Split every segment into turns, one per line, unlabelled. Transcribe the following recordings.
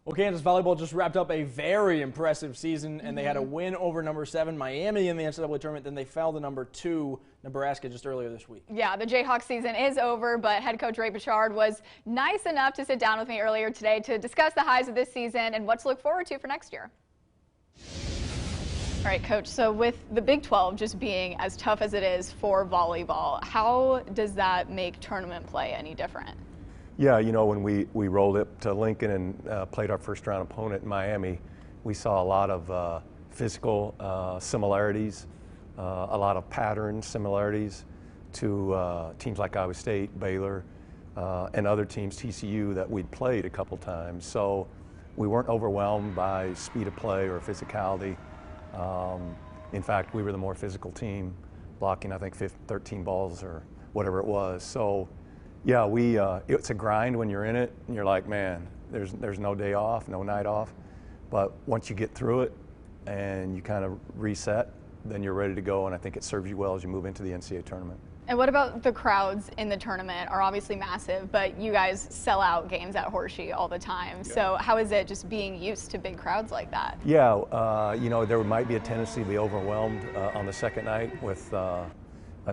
Well, Kansas volleyball just wrapped up a very impressive season, and they had a win over number 7 Miami in the NCAA tournament. Then they fell to number 2 Nebraska just earlier this week.
Yeah, the Jayhawks season is over, but head coach Ray Bechard was nice enough to sit down with me earlier today to discuss the highs of this season and what to look forward to for next year. All right, Coach, so with the Big 12 just being as tough as it is for volleyball, how does that make tournament play any different?
Yeah, you know, when we rolled up to Lincoln and played our first round opponent in Miami, we saw a lot of physical similarities, a lot of pattern similarities to teams like Iowa State, Baylor, and other teams, TCU, that we'd played a couple times. So we weren't overwhelmed by speed of play or physicality. In fact, we were the more physical team, blocking, I think, 13 balls or whatever it was. So yeah, it's a grind when you're in it, and you're like, man, there's no day off, no night off. But once you get through it and you kind of reset, then you're ready to go, and I think it serves you well as you move into the NCAA tournament.
And what about the crowds in the tournament are obviously massive, but you guys sell out games at Horseshoe all the time. Yeah. So how is it just being used to big crowds like that?
Yeah, you know, there might be a tendency to be overwhelmed on the second night with, I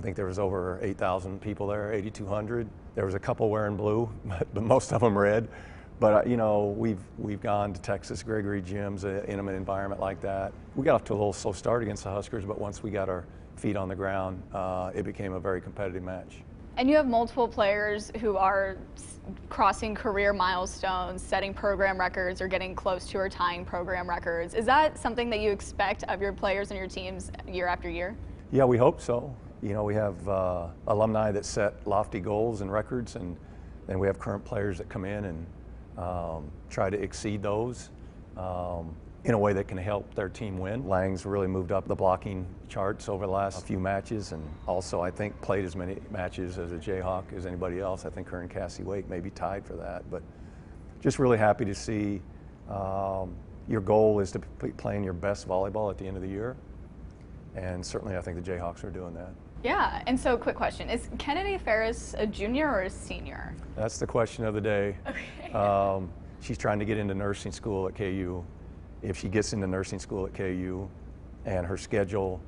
think there was over 8,000 people there, 8,200. There was a couple wearing blue, but most of them red. But you know, we've gone to Texas Gregory gyms, an intimate environment like that. We got off to a little slow start against the Huskers, but once we got our feet on the ground, it became a very competitive match.
And you have multiple players who are crossing career milestones, setting program records, or getting close to or tying program records. Is that something that you expect of your players and your teams year after year?
Yeah, we hope so. You know, we have alumni that set lofty goals and records, and then we have current players that come in and try to exceed those in a way that can help their team win. Lang's really moved up the blocking charts over the last few matches, and also I think played as many matches as a Jayhawk as anybody else. I think her and Cassie Wake may be tied for that, but just really happy to see your goal is to be playing your best volleyball at the end of the year, and certainly I think the Jayhawks are doing that.
Yeah, and so quick question, is Kennedy Ferris a junior or a senior?
That's the question of the day. Okay. She's trying to get into nursing school at KU. If she gets into nursing school at KU and her schedule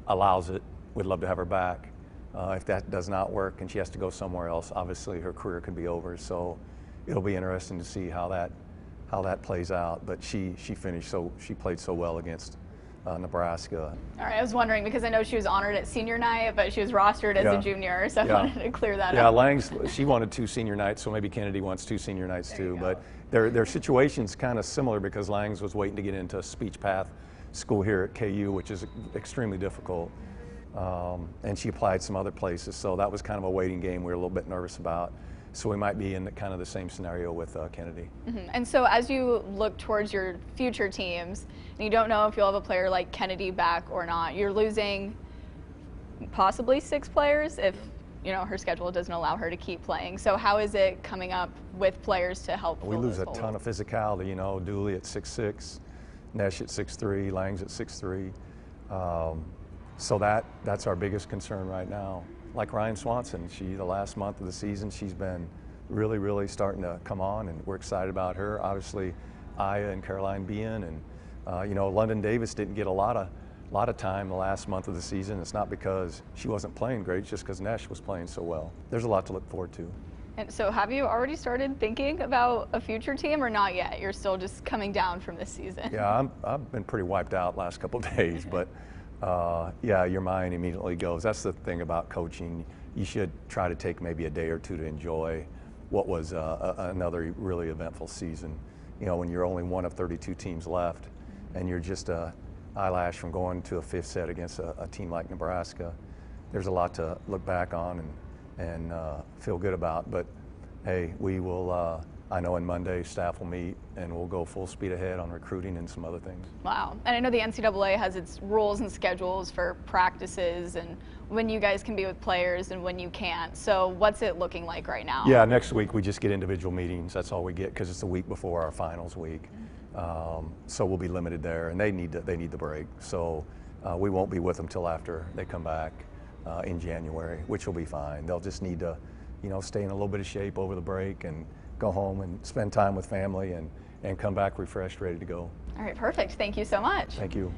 allows it, we'd love to have her back. If that does not work and she has to go somewhere else, obviously her career could be over. So it'll be interesting to see how that plays out. But she finished, so she played so well against Nebraska.
All right, I was wondering because I know she was honored at senior night, but she was rostered as a junior, so I wanted to clear that up.
Yeah, Lang's, she wanted 2 senior nights, so maybe Kennedy wants 2 senior nights too. But their situation's kind of similar because Lang's was waiting to get into a speech path school here at KU, which is extremely difficult. And she applied some other places, so that was kind of a waiting game we were a little bit nervous about. So we might be in kind of the same scenario with Kennedy.
Mm-hmm. And so as you look towards your future teams, and you don't know if you'll have a player like Kennedy back or not, you're losing possibly 6 players if her schedule doesn't allow her to keep playing. So how is it coming up with players to help fill
We lose
those
a
holes?
ton of physicality, Dooley at 6'6", Nesh at 6'3", Lang's at 6'3". So that's our biggest concern right now. Like Ryan Swanson, the last month of the season, she's been really, really starting to come on, and we're excited about her. Obviously, Aya and Caroline being, and London Davis didn't get a lot of time the last month of the season. It's not because she wasn't playing great, it's just because Nesh was playing so well. There's a lot to look forward to.
And so have you already started thinking about a future team or not yet? You're still just coming down from this season.
Yeah, I've been pretty wiped out last couple of days, but yeah, your mind immediately goes. That's the thing about coaching. You should try to take maybe a day or two to enjoy what was another really eventful season. When you're only one of 32 teams left and you're just an eyelash from going to a 5th set against a team like Nebraska, there's a lot to look back on and feel good about. But hey, we will, I know on Monday staff will meet and we'll go full speed ahead on recruiting and some other things.
Wow. And I know the NCAA has its rules and schedules for practices and when you guys can be with players and when you can't. So what's it looking like right now?
Yeah, next week we just get individual meetings. That's all we get because it's the week before our finals week. So we'll be limited there, and they need the break. So we won't be with them till after they come back in January, which will be fine. They'll just need to, stay in a little bit of shape over the break and go home and spend time with family and and come back refreshed, ready to go.
All right, perfect. Thank you so much.
Thank you.